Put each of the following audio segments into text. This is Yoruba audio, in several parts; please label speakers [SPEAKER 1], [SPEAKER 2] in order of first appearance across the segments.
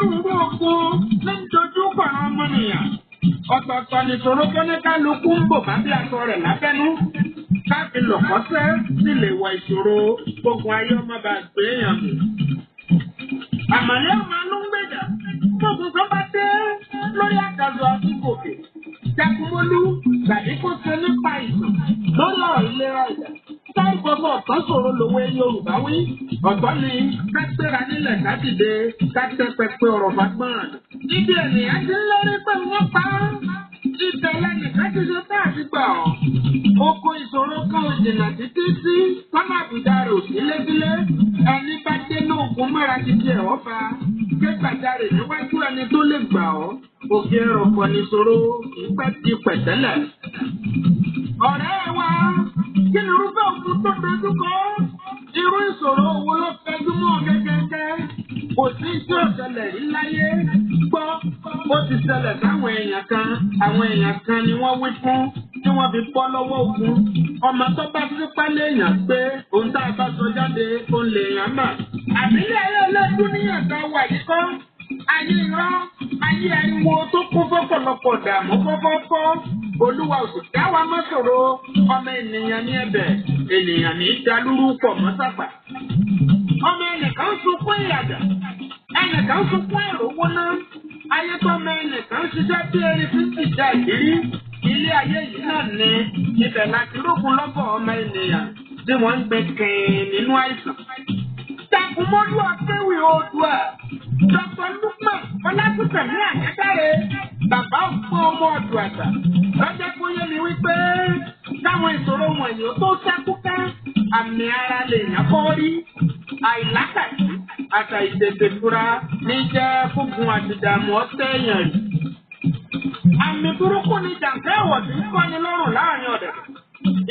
[SPEAKER 1] onírúurú ogun ní dojú kọ àwọn ọmọnìyàn. Ọ̀tọ̀ọ̀tọ̀ nìṣòro tó ní kálukú ń bò bá bí aṣọ rẹ̀ lábẹ́nú. Káàfi lọ̀kọ́sẹ́ sì lè wọ ìṣòro gbogbo ayé ọmọ bá gbé èèyàn mú. Àmàlẹ́ ọmọ ló ń gbèjà. Gbogbo tó bá dé lórí àkàzọ àti gòkè. Jagunmólú tàbí kó ṣe nípa ìtàn lórí ọ̀rọ̀ ìlera ìjà. Táì gbogbo ọ̀tọ̀ ṣòro lòwe Yorùbá wí. Ọ̀tọ̀ ni ká gbéra nílẹ̀ ká dìde ká tẹ pẹpẹ ọ̀rọ̀ bá gbọ́n. Ibi ènìyàn ti ń lérí pé wọ́n pa á. Ìbẹ̀lẹ̀ nìkan ti ṣe tá àti gbà ọ́. Oko ìṣòro kan ò jìnnà títí sí sọ́nà àbùdá rẹ̀ ò sí lébílé. Ẹni bá dé ní ogun mọ́ra ti di ẹ̀họ́ fa. Ké gbàjarè níwájú ẹni tó lè gbà ọ́. Òkè ẹ̀rọ̀pọ̀ nìṣòro ìpẹ́ ti pẹ̀tẹ́lẹ̀. Ọ̀rẹ́ wa, kí ni irúfẹ́ òkun tó dojú kọ? Irú ìṣòro wo ló fẹjú mọ́ gẹ́gẹ́gẹ́? Kò sí tí ó ṣẹlẹ̀ rí láyé. Gbọ́, ó ti ṣẹlẹ̀ sáwọn èèyàn kan. Àwọn èèyàn kan ni wọ́n wí fún tí wọ́n fi bọ́ lọ́wọ́ ogun. Ọmọ tó bá sípá léèyàn pé òun tá a bá sọ jáde òun lèèyàn mà. Àbílẹ̀ ayé olóògùn níyàtọ̀ wà yìí kọ́. Ayé irọ́, ayé ariwo tó kún fọ́pọ̀lọpọ̀ dààmú fọ́fọ́fọ́. Olúwa ò sì dá wa mọ́ ṣòro. Ọmọ ènìyàn ní ẹ̀bẹ̀, ènìyàn ní dalúrú pọ̀ mọ́ sàpà. Ọmọ ẹnìkan ń sunkún ìyàjà, ẹnìkan ń sunkún ìrówó náà. Ayé tó ọmọ ẹnìkan ń ṣiṣẹ́ bí erin tí sì já ìdírí. Ilé ayé yìí náà ni ibẹ̀ láti rógun lọ́gọ̀ ọmọ ènìyàn tí wọ́n ń gbé kẹ́ẹ̀ nínú àìsàn. Jagunmólú Akéwì Oòduà, Dr. Lukman Ọlátúnkànmí Àyádáre, bàbá òpó ọmọ ọdún àgbà. Lọ́jọ́ kó yé mi wípé táwọn ìṣòro wọ̀nyí ó tó ṣàkúká, àmì ara lè yàn kọ́ rí. Àìlákàtí àtà ìtètè fura ní jẹ́ fúngun àtìdààmú ọ̀tẹ̀ èèyàn rí. Àmì burúkú ni jàǹkẹ́ ẹ̀wọ̀ tí ń kọ́ni lọ́rùn láàrin ọ̀dẹ̀.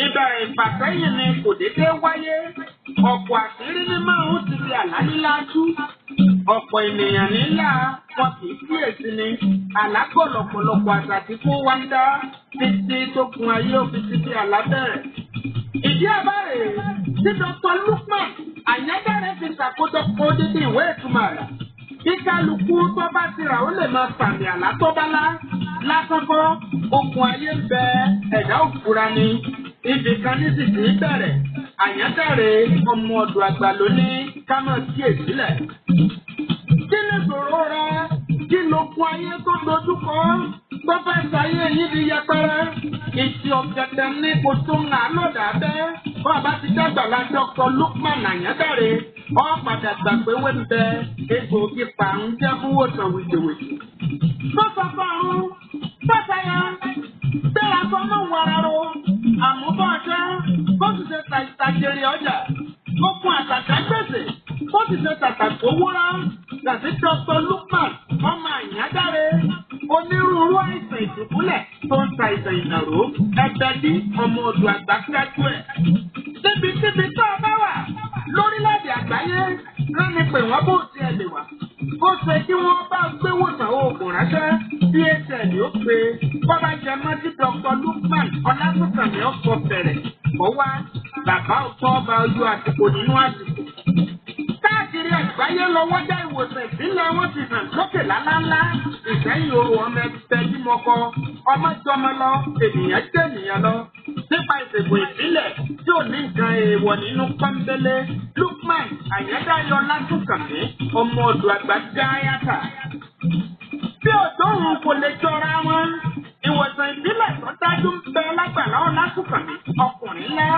[SPEAKER 1] Ìbẹ̀rẹ̀ ìfàsẹ́yìn ni kò dédé wáyé. Ọ̀pọ̀ àṣírí ní máa ń ti di àlá nílá tú. Ọ̀pọ̀ ènìyàn nílá wọn kì í kíyèsí ni. Àlágọ̀ lọ̀pọ̀lọpọ̀ àṣà tí kò wá ń dá títí tó kun ayé òfin títí àlá bẹ̀rẹ̀. Ìdí àbárè tí Dr. Lukman Àyádáre fi ṣàkójọpọ̀ odidi ìwé ìtumọ̀ rẹ̀. Bí kálukú tó bá ti rà ó lè máa sàmì àlá tó bá lá. Lásánfọ́, okùn ayé ń bẹ ẹ̀dá òfura ni. Ibì kan ní sì ti bẹ̀rẹ̀. Àyádáre ọmọ ọ̀dọ̀ àgbà ló ní ká máa kíyèsílẹ̀. Kí ni ìṣòro rẹ? Kí lókun ayé tó dojú kọ? Tó fẹ́ sáyé yìí di yẹpẹrẹ. Ìtì ọ̀gẹ̀dẹ̀ ní kò tó ń nà lọ́dà bẹ́. Bàbá ti dàgbà la Dr. Lukman Àyádáre. Ó padà gbà pé wé ń bẹ egbòogi pàrún jẹ́ fún wòsàn wìtìwìtì. Tó sọ fún ọ̀run, tó sáyà, gbéra sọ mọ́ wàrà ro. Àmúbọ̀ ọjọ́, bó ti ṣe tàjèrè ọjà. Ó kún àtàkà gbèsè, bó ti ṣe tàtàkó wúrà. Gàdí Dr. Lukman ọmọ Àyádáre. Onírúurú àìsàn ìdìbúlẹ̀ tó ń ta ìsàn ìnàró. Ẹgbẹ́ bí ọmọ ọdún àgbà kájú ẹ̀. Níbikíbi tó o bá wà lórílẹ̀-èdè àgbáyé, rẹ́ni pé wọ́n bó tiẹ̀ lè wà. Ó ṣe kí wọ́n bá gbé wòsàn oògùn ránṣẹ́ bí HL ó pe bọ́bá jẹ mọ́ sí Dr. Lukman Ọlátúnkànmí ọ̀sọ̀ bẹ̀rẹ̀. Ó wá bàbá ọ̀tọ́ ọba ojú àsìkò nínú àsìkò. Káàkiri àgbáyé lọ́wọ́ dá ìwòsàn ìbílẹ̀ wọn ti hàn lókè lálálá. Ìsẹ́yìn oru ọmọ ẹgbẹ́ bí mo kọ, ọmọ jọmọ lọ, ènìyàn jẹ́ ènìyàn lọ. Nípa ìṣègùn ìbílẹ̀ tí ò ní nǹkan èèwọ̀ nínú pọ́ńbélé, Lukman Àyádáre Ọlátúnkànmí ọmọ ọ̀dọ̀ àgbà gáyàtà. Bí òdòrùn kò lè jọra wọn, ìwòsàn ìbílẹ̀ tó dájú ń bẹ lágbàlá Ọlátúnkànmí ọkùnrin ńlá.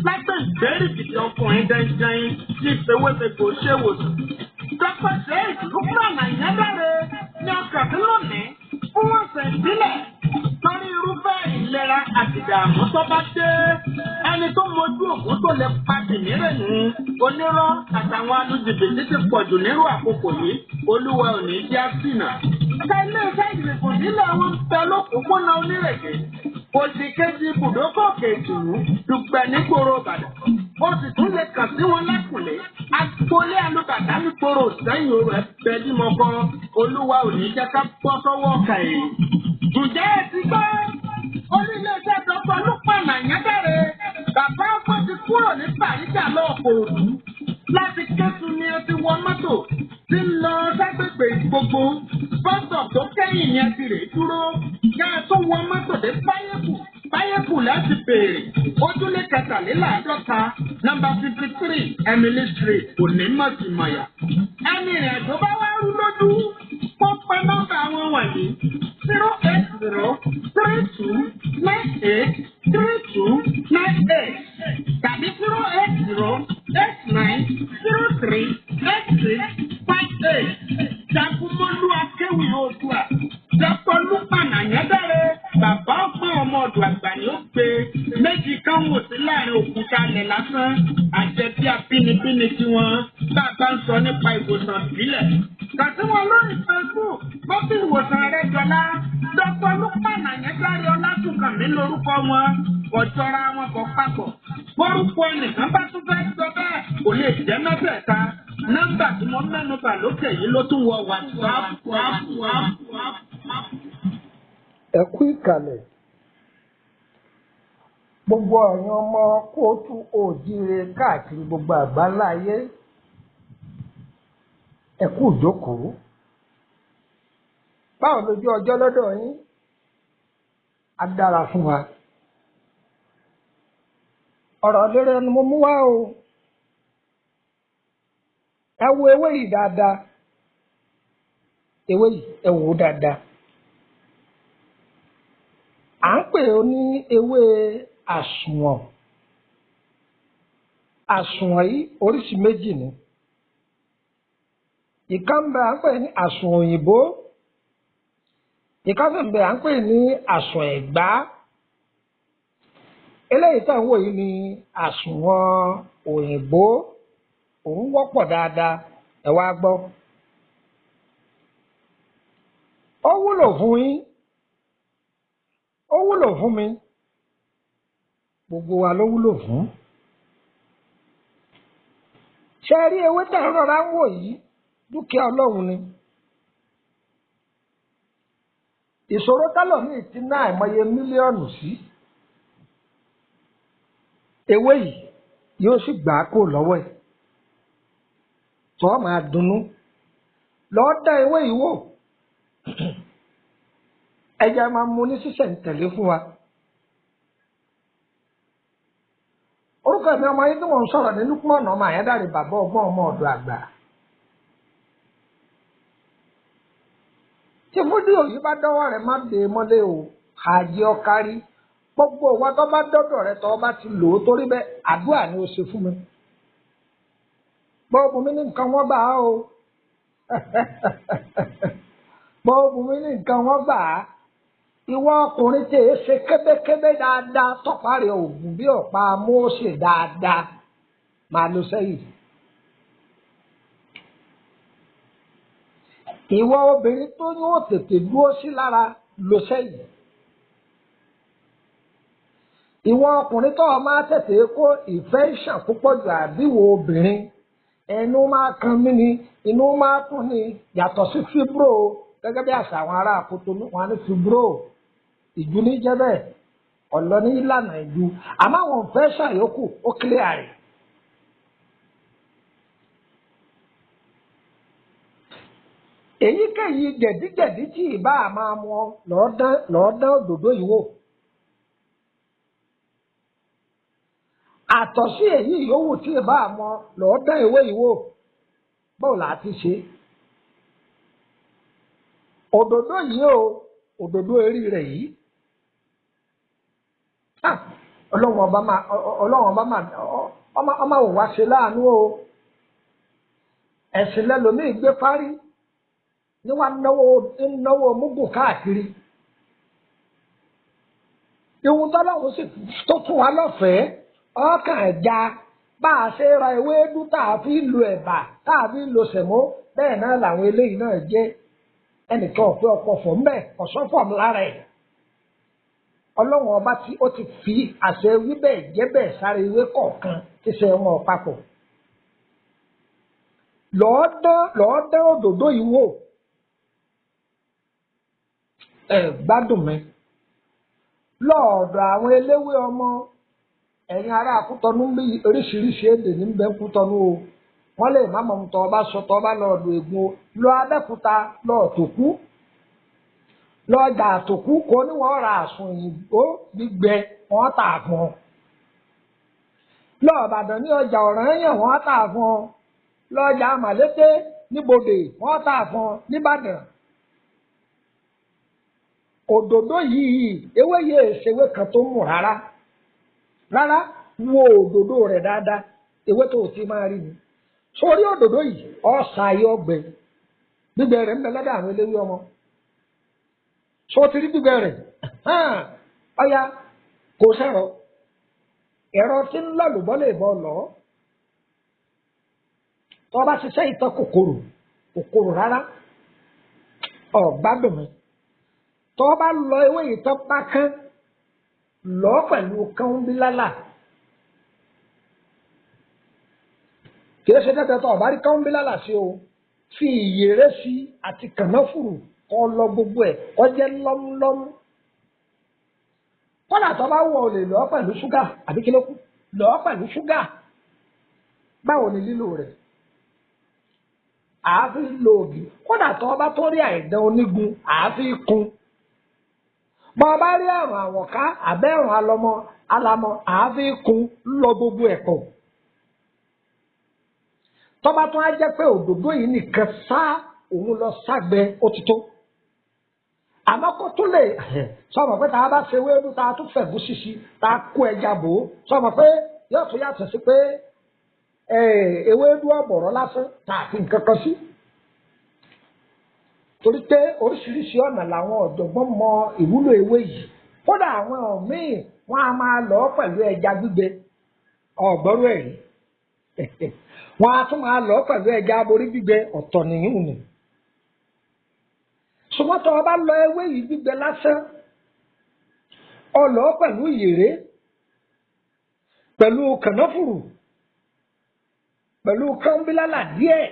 [SPEAKER 1] Lágbè ìgbérìkìtì ọkùnrin dandan ní ìfowópamọ́ ṣéwòsàn. Dr. Sheikh Lukman Àyádáre ní ọkàn tí lónìí fún ìwòsàn ìbílẹ̀ lórí irúfẹ́ ìlera àti ìdààmú tó bá dé. Ẹni tó mojú ògùn tó lè pa tìmírè nù. Onírọ́ àtàwọn alùjìbìtì ti pọ̀jù nírú àkókò yìí. Olúwa ò ní jẹ́ àsìnà. Ká ilé-iṣẹ́ ìgbìmọ̀ nílẹ̀ wọn bẹ lókùnkúnná Onírèké. Òsì kejì ibùdókọ̀ kejìlú Dùgbẹ̀ nígboro Ìbàdàn. Ó sì tún lè kàn sí wọn lẹ́kùnlé. Agboolé alùbàdà nígboro Ìsẹ́yìn orò ẹ̀fẹ́ bí mo kọ́. Olúwa ò ní jẹ́ ká bọ́ sọ́wọ́ ọ̀kà èyí. Ǹjẹ́ ẹ ti gbọ́? Orílẹ̀-èdè Dr. Lukman Àyádáre. Bàbá ọkọ̀ ti kúrò ní Bàrígà lọ́ọ̀kọ̀ òdú. Láti Kétu ni ẹ ti wọ mọ́tò tí ń lọ ságbègbè gbogbo bọ́sọ̀ tó kẹ́yìn yẹn ti rè dúró kí a tó wọ mọ́tò dé báyẹ̀kù láti béèrè ojúlé kẹtàléláàádọ́ta nọ́mbà 53 Emily Street Onímọ̀tìmọ̀yà. ẹni ìrìn àjò bá wá rú lójú kó pe nọ́mbà wọn wọ̀nyí 08032983298 tàbí 08089038658. Jagunmọ́lú akéwì Oòduà Dr. Lukman Anyadare bàbá ọgbọ́n ọmọ ọ̀dọ̀ àgbà ni ó pe méjì kan wò sí láàrin òkúta alẹ̀ lásán àjẹbí abínibíni tiwọn bá a bá ń sọ nípa ìwòsàn ìbílẹ̀. Kàtí wọn lórí Facebook bọ́bí ìwòsàn rẹ̀ jọlá Dr. Lukman Anyadare Ọlátúnkànmí lórúkọ wọn ọ̀jọ́ra wọn kò papọ̀. Orúkọ ẹnìkan bá tún fẹ́ sọ bẹ́ẹ̀ kò lè jẹ́ mẹ́tẹ̀ẹ̀ta. Nọ́mbà tí mo mẹ́nu bà lókè yìí ló tún wọ WhatsApp.
[SPEAKER 2] Ẹ kú ìkàlẹ̀ gbogbo ọ̀yàn ọmọ kóòtù òjíire káàkiri gbogbo àgbáńlá ayé ẹ kú ìjókòó. Báwo lójú ọjọ́ lọ́dọ̀ yín? Á dára fún wa. Ọ̀rọ̀ lérè ni mo mú wá o. Ẹ wo ewé yìí dáadáa. Ewé yìí ẹ wò ó dáadáa. À ń pè ó ní ewé àsùnwọ̀n. Àsùnwọ̀n yìí oríṣi méjì ni. Ìkan ń bẹ à ń pè ní àsùnwọ̀n òyìnbó. Ìkan sì ń bẹ à ń pè ní àsùnwọ̀n ẹ̀gbá. Eléyìí tá à ń wò yìí ni àsùnwọ̀n òyìnbó. Òun wọ́pọ̀ dáadáa, ẹ wá gbọ́. Ó wúlò fún yín, ó wúlò fún mi, gbogbo wa ló wúlò fún. Ṣé ẹ rí ewé tẹ̀ ń rọra ń wò yìí? Dúkìá Ọlọ́run ni. Ìṣòro tálọ̀mí ti ná àìmọye mílíọ̀nù sí. Ewé yìí yóò sì gbà á kó lọ́wọ́ ẹ̀. Tọ́ máa dunnú. Lọ́ọ́ dá ewé yìí wò. Ẹja máa mú ní sísẹ̀ǹtẹ̀lé fún wa. Orúkọ mi ọmọ yìí tí wọ́n ń sọ̀rọ̀ ní Lukman ọmọ Anyadare bàbá ọgbọ́n ọmọ ọ̀dọ̀ àgbà. Tí fídíò yìí bá dọ́wọ́ rẹ̀ má dé mọ́lé o, àjẹ́ ọkárí. Gbogbo wa tó bá dọ́dọ̀ rẹ̀ tó bá ti lò ó torí bẹ́ẹ̀ àdúrà ni ó ṣe fún mi. Bọ́ọ̀bù mi ní nǹkan wọ́n gbà á o. Bọ́ọ̀bù mi ní nǹkan wọ́n gbà á. Ìwọ ọkùnrin tí èé ṣe kébékébé dáadáa tọ́pá rẹ̀ ògùn bí ọ̀pá Mósè dáadáa máa lọ sẹ́yìn. Ìwọ obìnrin tó yóò tètè dúró sí lára lọ sẹ́yìn. Ìwọ ọkùnrin tó máa tètè kó ìfẹ́ ìṣàn púpọ̀ jù àbíwò obìnrin. Ẹnu máa kan mí ni, inú máa kún ni, yàtọ̀ sí fibro gẹ́gẹ́ bí àṣà àwọn ará Kotonu wọn ní fibro. Ìjú ní jẹ́ bẹ́ẹ̀, ọ̀lọ́ ní ìlànà ìjú. Àmọ́ àwọn fẹ́ ṣàyókù ó clear rẹ̀. Èyíkéyìí jẹ̀díjẹ̀dí tí ìbá máa mú ọ lọ́ọ́ dán òdòdó yìí wò. Àtọ̀sí èyí yòówù tí ìbá mọ lọ́ọ́ dán ewé yìí wò. Báwo la ti ṣe? Òdòdó yìí o, òdòdó erí rẹ̀ yìí. Ọlọ́run ọba wò wá ṣe láàánú o. Ẹ̀sìn lẹ́lòmíì gbé parí ní wàá náwó múgùn káàkiri. Ìhun tọ́lọ́run sì tó fún wa lọ́fẹ̀ẹ́. Ọkàn ẹja bá a ṣe ra ewédú tá a fi lo ẹ̀bà tá a fi lo sẹ̀mó bẹ́ẹ̀ náà làwọn eléyìí náà jẹ́. Ẹnìkan ọ̀pẹ ọkọ̀ fọ̀ ń bẹ̀ ọ̀sọ́fọ̀ lára ẹ̀. Ọlọ́run ọba tí ó ti fi àṣẹ wí bẹ́ẹ̀ jẹ́ bẹ́ẹ̀ sáré ewé kọ̀ọ̀kan tí ṣe wọn papọ̀. Lọ́ọ́ dán òdòdó yìí wò. Ẹ gbádùn mi. Lọ́ọ̀dọ̀ àwọn eléwé ọmọ ẹ̀yin ará Kútọ́nù ń bí oríṣiríṣi èdè ní bẹ́ẹ̀ Kútọ́nù o. wọ́n lè má mọ̀ tọ́ ọba sọ tọ́ ọba lọ́ọ́ lu ègún lọ Abẹ́òkúta lọ́ọ́ tòkú lọ́jà àtòkú kò ní wọ́n ra àsùn òyìnbó gbígbẹ wọ́n tà fún ọ lọ́ọ̀ Ìbàdàn ní ọjà Ọ̀rànyàn wọ́n tà fún ọ lọ́jà Màlété níbodè wọ́n tà fún ọ nìbàdàn. Òdòdó yìí ewé yìí èsèwé kan tó mú rárá wo òdòdó rẹ̀ dáadáa ewé tó ti máa rí ni sórí òdòdó yìí ọ̀sà ayé ọgbẹ gbígbẹ rẹ̀ ń bẹ lọ́dọ̀ àwọn eléwé ọmọ sọ ti rí gbígbẹ rẹ̀ ọ̀ya kò sẹ̀rọ ẹ̀rọ tí ń lọ́lùbọ́ lè bọ́ lọ tọ́ bá ṣiṣẹ́ ìtàn kòkòrò rárá ọ̀gbádùn mi tọ́ bá lọ ewé ìtàn pákán lọ pẹ̀lú kánbílálà kì í ṣe tẹ́tẹ́ tọ́ ọ̀bá rí kánbílálà sí o fi ìyèrè sí àti kànáfùrù kọ́ lọ gbogbo ẹ̀ kọ́ jẹ́ lọ́múlọ́mú kọ́nà tó bá wọ̀ ọ́ lè lọ pẹ̀lú ṣúgà àbí kí ló kù lọ pẹ̀lú ṣúgà báwo ni lílò rẹ̀ àáfi lo ògì kọ́nà tó bá tó rí àìdán onígun àáfi kún bọ́ ọ bá rí àrùn àwọ̀ká àbẹ́rùn alamọ àáfi kún lọ gbogbo ẹ̀ pọ̀ tọ́ba tó á jẹ́ pé òdòdó yìí nìkan sá òun lọ ságbẹ́ ó ti tó àmọ́ kó tó lè sọmọ pé tá a bá ṣe wéédú tá a tún fẹ̀gú ṣíṣí tá a kó ẹja bò ó sọmọ pé yóò tún yàtọ̀ sí pé ewédú ọ̀bọ̀rọ̀ lásán tá a fi nǹkan kan sí. torí pé oríṣiríṣi ọ̀nà làwọn ọ̀jọ̀gbọ́n mọ ìwúlò ewé yìí kódà àwọn míì wọ́n á máa lọ pẹ̀lú ẹja gbígbẹ ọ̀gbọ́rú ẹ̀rí wọ́n á tún máa lọ pẹ̀lú ẹja aborí gbígbẹ ọ̀tọ̀ nìyún ni. ṣùgbọ́n tó o bá lọ ewé yìí gbígbẹ lásán ọlọ́ pẹ̀lú ìyèrè pẹ̀lú kànáfùrù pẹ̀lú kánbílálà díẹ̀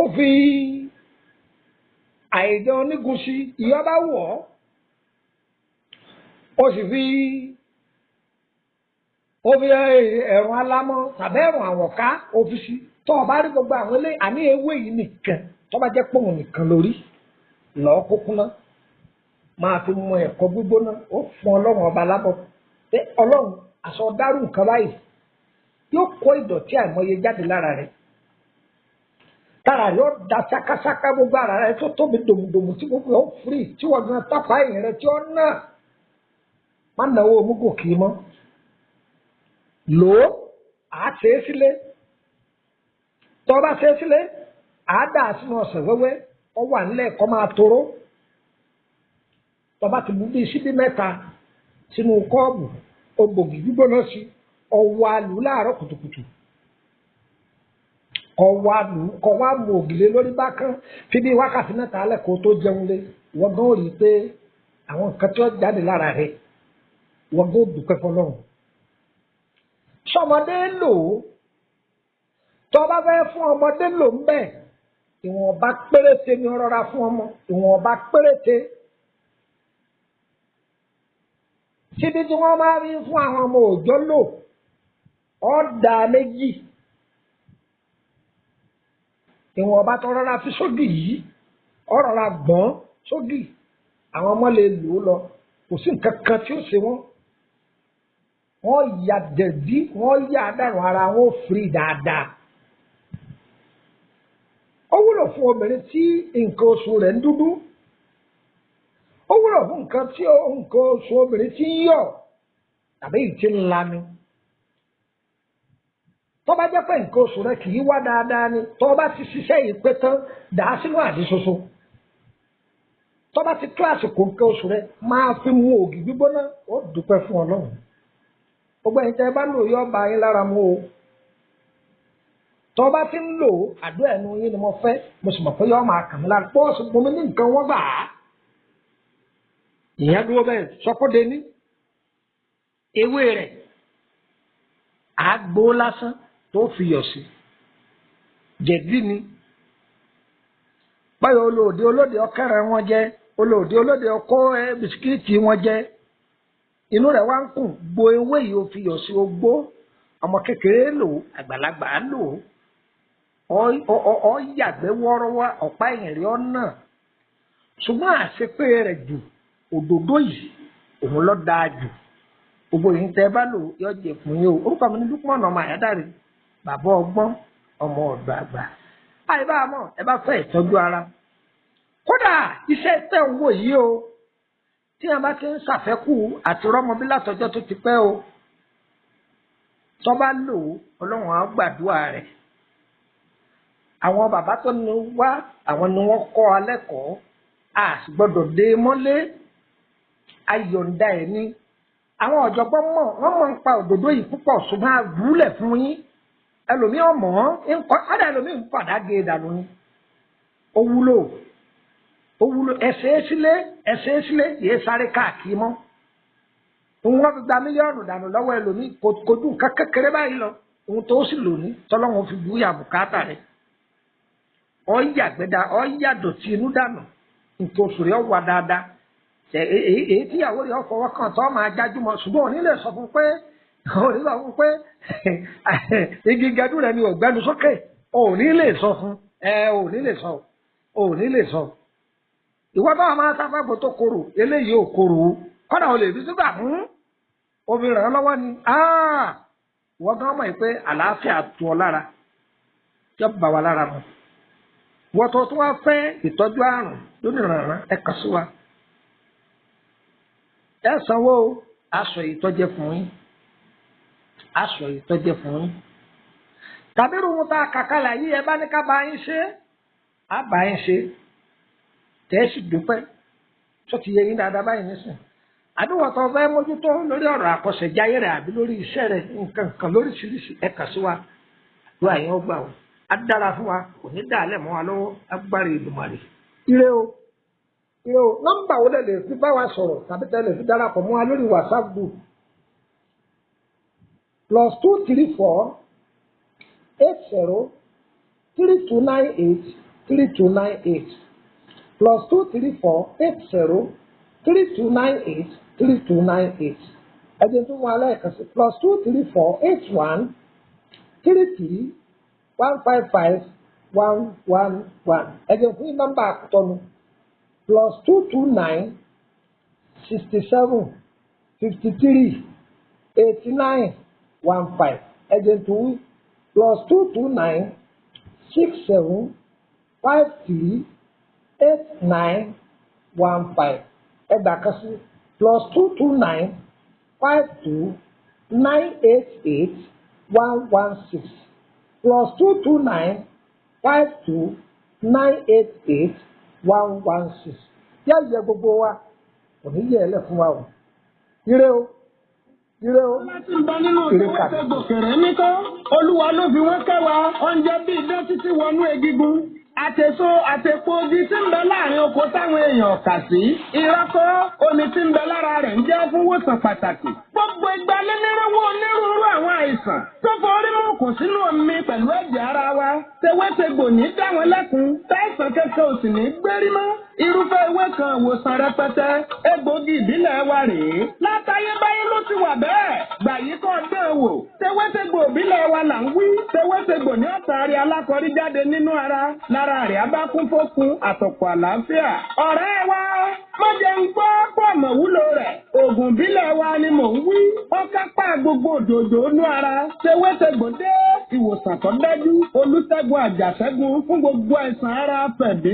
[SPEAKER 2] ó fi àìdán onígun sí ìyọ́bá wọ̀ ó sì fi ẹ̀rùn alámọ̀ tàbí ẹ̀rùn àwọ̀ká ó fi sí tó o bá rí gbogbo àwọn ilé àní ewé yìí nìkan tó bá jẹ́ pòun nìkan lórí lọ́ọ́ kúkúná máa fi mú ẹ̀kọ́ gbígbóná ó fún ọlọ́run ọba lábọ̀ pé ọlọ́run àṣọ dárú nǹkan báyìí yóò kó ìdọ̀tí àìmọye jáde lára rẹ̀ tára rẹ̀ ó da ṣákáṣáká gbogbo ara rẹ̀ tó tóbi dòmùdòmù tí gbogbo ẹ̀ ó firi tí wọ́n gan tápá ẹ̀yìn rẹ̀ tí ó nà má náwó omúgò kì í mọ́ lò ó àá ṣe é sílé tọ́ bá ṣe é sílé àá dà sínú ọ̀sẹ̀ wẹ́wẹ́ ọ wà nílẹ̀ kọ́ máa toró tọ́ bá ti bú bíi síbí mẹ́ta sínú kọ́ọ̀bù ògbògì gbígbóná sí ọwọ́ àlù láàárọ̀ kùtùkùtù ọwọ́ àlù kọ́ wá mú ògìlé lórí bákan fi bí wákàtí mẹ́ta alẹ́ kó tó jẹun lé wọ́n gan rí i pé àwọn nǹkan tí wọ́n jáde lára rẹ̀ wọ́n gan dúpẹ́ fọlọ́run. sọmọdé lò ó tọ́ bá fẹ́ fún ọmọdé lò ń bẹ̀ ìwọ̀nba péréte ni rọra fún ọmọ ìwọ̀nba péréte síbi tí wọ́n máa rí fún àwọn ọmọ òòjọ́ lò ọ̀dà méjì ìwọ̀nba tó rọra fi sódì yìí ọ̀rọ̀ra gbọ́n sódì àwọn ọmọ lè lò ó lọ kò sí nǹkan kan tí ó ṣe wọ́n ya dẹ̀dí wọ́n ya àdàrùn ara wọn ò firi dáadáa. Ó wúlò fún obìnrin tí nǹkan oṣù rẹ̀ ń dúdú ó wúlò fún nǹkan oṣù obìnrin tí ń yọ̀ tàbí ìtì ńlá ni tó bá jẹ́ pé nǹkan oṣù rẹ̀ kì í wá dáadáa ni tó bá ti ṣiṣẹ́ yìí pé tán dà á sínú àdí ṣoṣo tó bá ti tó àsìkò nǹkan oṣù rẹ̀ máa fi mu ògì gbígbóná ó dúpẹ́ fún Ọlọ́run gbogbo ẹ̀yin tẹ́ ẹ bá lò yọ ọba yín lára mu o tọ́ bá ti ń lò àdó ẹ̀nu yín ni mo fẹ́ mo sì mọ̀ pé yọ́ máa kàn mí lára pọ́ọ̀sì gbomi ní nǹkan wọ́n gbà á ìyẹn dúró bẹ́ẹ̀ sọ́kóde ní ewé rẹ̀ àgbo lásán tó fi yọ̀ sí jẹ̀dí ni báyọ̀ olóde ọkẹ́rẹ́ wọn jẹ́ olóde ọkọ́ bisikíìtì wọn jẹ́ inú rẹ̀ wá ń kùn gbo ewé yìí ó fi yọ̀ sí ogbó ọmọ kékeré lò àgbàlagbà lò ọ yàgbẹ́ wọ́ọ́rọ́wọ́ ọ̀pá ẹ̀yìn rí ọ̀nà ṣùgbọ́n àṣepé rẹ̀ jù òdòdó yìí òun ló dáa jù gbogbo yìí tẹ́ bá lò yọ jẹ fún yín o orúkọ mi ní Lukman ọmọ Àyádáre bàbá ọgbọ́n ọmọ ọ̀dọ̀ àgbà àyíbá mọ̀ ẹ bá fẹ́ ìtọ́jú ara kódà iṣẹ́ tẹ̀ ń wò yìí o tí a bá ti ń ṣàfẹ́kù àti rọ́mọbí látọjọ́ tó ti pẹ́ o tó bá lò Ọlọ́run á gbàdúrà rẹ̀ àwọn bàbá tó ní wá àwọn ni wọ́n kọ́ alẹ́ kọ́ a sì gbọ́dọ̀ dé mọ́lé ayọ̀ǹda ẹ̀ ní àwọn ọ̀jọ̀gbọ́n mọ̀ wọ́n mọ̀ ń pa òdòdó yìí púpọ̀ ṣùgbọ́n àgúlẹ̀ fún yín ẹlòmíì ọmọ ọ̀dà ẹlòmíì ń padà gé dànù ni ó wúlò ẹsẹ̀ sílé yéé sáré káàkiri mọ́ òun wọ́n fi gba mílíọ̀nù dànù lọ́wọ́ ẹlòmíì kojú kékeré báyìí lọ òun tó sì lò ní tọ́lọ́wọ́n fi búyà bùkátà rẹ̀ ọ̀yàgbẹ́dà ọ̀yàdọ̀tí inú dànù nǹkan oṣù rẹ̀ wà dáadáa èyí tíyàwó rẹ̀ ọ̀fọwọ́ kan tó máa jájú mọ́ ṣùgbọ́n òní lè sọ fún pé igi gẹdú rẹ̀ ni ògbẹ́nu sókè òní lè sọ fún òní lè sọ ìwọ báwa máa sáfàgbọ́ tó korò eléyìí ò korò kọ́dà ò lè fi sígbà mú omi ràn án lọ́wọ́ ni wọ́n gan mọ̀ pé àlàáfíà tu ọ lára jọ bá wa lára mu wọ́n tó tún wá fẹ́ ìtọ́jú àrùn lónìí rànran ẹ kàn sí wa ẹ sanwó aṣọ ìtọ́jẹ fún yín tàbí rúmú tá a kàkálà yìí ẹ bá ní ká bá yín ṣe á bá yín ṣe tẹ́ẹ̀sì dúpẹ́ tó ti yẹ yín dáadáa báyìí nísìn àdúgbò tó fẹ́ mójútó lórí ọ̀rọ̀ àkọsẹ̀jáyé rẹ̀ àbí lórí iṣẹ́ rẹ̀ nǹkan kan lóríṣiríṣi ẹ kàn sí wa àdúrà yín ó gbà wọ́n á dára fún wa kò ní dàálẹ̀ mọ́ wa lọ́wọ́ agbára Èdùmàrè. ire o nọ́mbà wo lè fi bá wa sọ̀rọ̀ tàbí tẹ́lẹ̀ fi darapọ̀ mọ́ wa lórí WhatsApp group +234 80 3298 3298 +234 80 3298 3298 ẹ̀jẹ̀ tó mú alẹ́ kan sí +234 81 33 155 111 ẹ̀jẹ̀ fún nọ́mbà àkútọ́nu +229 67 53 89 15 ẹ̀jẹ̀ tó +229 67 53 8915 ẹgbàá kan sí +229 52 988 116 +229 52 988 116 yá yẹ gbogbo wa kò ní yẹ ẹlẹ fún wa o ire o.
[SPEAKER 1] láti bá nínú ìwé gòkèrè nítọ́ Olúwa ló fi wọ́n kẹwàá oúnjẹ bíi idán títí wọnú egungun àtèso àtèpo igi tí ń bẹ láàrin oko táwọn èèyàn kà sí ìrọ́kọ́ omi tí ń bẹ lára rẹ̀ ń jẹ́ fún wòsàn pàtàkì. gbogbo ìgbà lẹ́nìrẹ́wọ́ onírúurú àwọn àìsàn tó forí mú kò sínú omi pẹ̀lú ẹ̀jẹ̀ ara wa tewétegbò ní dáwọn lẹ́kun táìsàn kẹ́kẹ́ ò sì ní gbérí mọ́. irúfẹ́ ewé kan ìwòsàn rẹpẹtẹ egbògi ìbílẹ̀ wa rèé látayébáyé ló ti wà bẹ́ẹ̀ gbà yí kọ́ dán wò tewétegbò ìbílẹ̀ wa là ń wí tewétegbò ní ọ̀tàrí alákọ̀rí jáde nínú ara lára rẹ̀ á bá kún fókun àtọ̀pọ̀ àlàáfíà. ọ̀rẹ́ wa má jẹ́ ń gbọ́ pọ̀ mọ̀ wúlò rẹ̀ oògùn ìbílẹ̀ wa ni mò ń wí ó kápá gbogbo òdòdó inú ara tewétegbò dé ìwòsàn tó dájú olùṣègùn àjàṣẹ́gun fún gbogbo àìsàn ara fẹ̀dé.